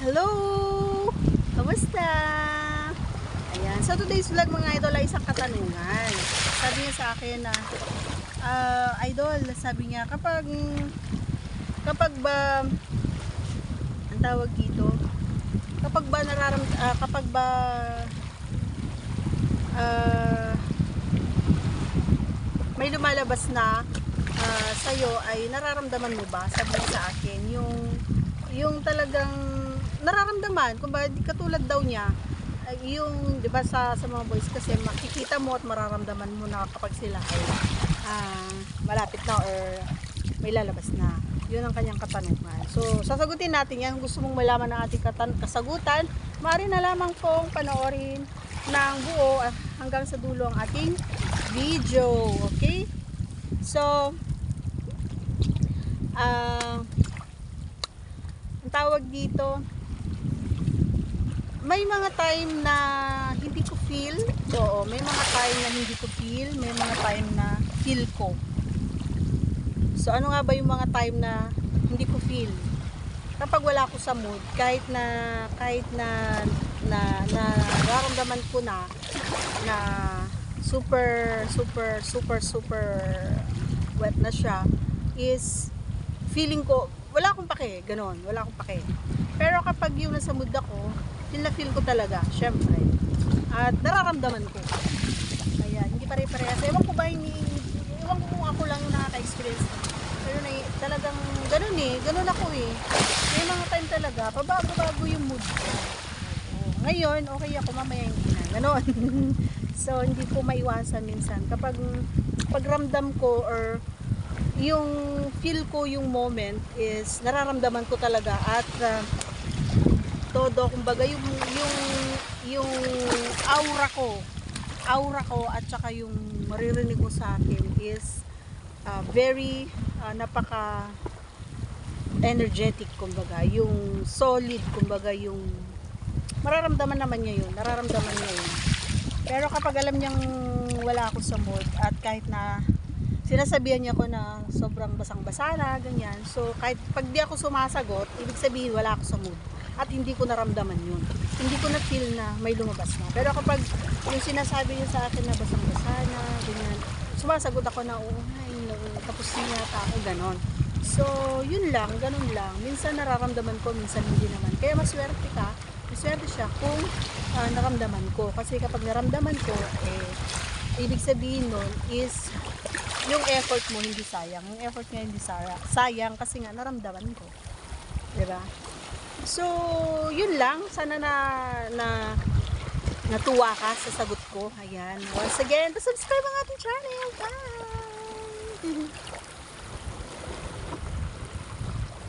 Hello! Kamusta? Ayan. So today's vlog mga idol ay isang katanungan. Sabi niya sa akin na, idol, sabi niya, kapag ba, ang tawag dito, kapag ba may lumalabas na sa'yo ay nararamdaman mo ba? Sabi niya sa akin, yung talagang nararamdaman, kung ba katulad daw niya, yung 'di ba sa mga boys kasi makikita mo at mararamdaman mo na kapag sila ay malapit na or may lalabas na. 'Yun ang kanyang katanungan. So sasagutin natin 'yan. Gusto mong malaman ang ating kasagutan, maaari na lamang pong panoorin ng buo hanggang sa dulo ang ating video. Okay? So ang tawag dito, may mga time na hindi ko feel. Oo, may mga time na hindi ko feel, may mga time na feel ko. So ano nga ba yung mga time na hindi ko feel? Kapag wala ako sa mood, kahit na nararamdaman ko na super wet na siya, is feeling ko wala akong pake, ganon, wala akong pake. Pero kapag yung nasa mood ako, feel ko talaga, syempre. At nararamdaman ko. Kaya, hindi pare-parehas. Ewan ko kung ako lang yung nakaka-experience. Pero talagang ganon ganon ako eh. May mga time talaga, pabago-bago yung mood ko. Ngayon, okay ako, mamaya hindi na. Ganon. So, hindi ko maiwasan minsan. Kapag pagramdam ko or yung feel ko yung moment is nararamdaman ko talaga at todo kumbaga yung aura ko at saka yung maririnig ko sa akin is very napaka energetic, kumbaga yung solid, kumbaga yung nararamdaman niya yun. Pero kapag alam niyang wala ako sa mood at kahit na sinasabihan niya ako na sobrang basang-basa na, ganyan. So, kahit pag di ako sumasagot, ibig sabihin wala ako sa mood. At hindi ko naramdaman yun. Hindi ko na-feel na may lumabas na. Pero kapag yung sinasabi niya sa akin na basang-basa na, ganyan, sumasagot ako na, tapos yata ako, ganon. So, yun lang, ganon lang. Minsan nararamdaman ko, minsan hindi naman. Kaya maswerte siya kung naramdaman ko. Kasi kapag naramdaman ko, ibig sabihin nun is yung effort mo hindi sayang. Yung effort niya hindi sayang kasi nga naramdaman ko. Diba? So, yun lang. Sana natuwa ka sa sagot ko. Ayan. Once again, subscribe ang ating channel. Bye!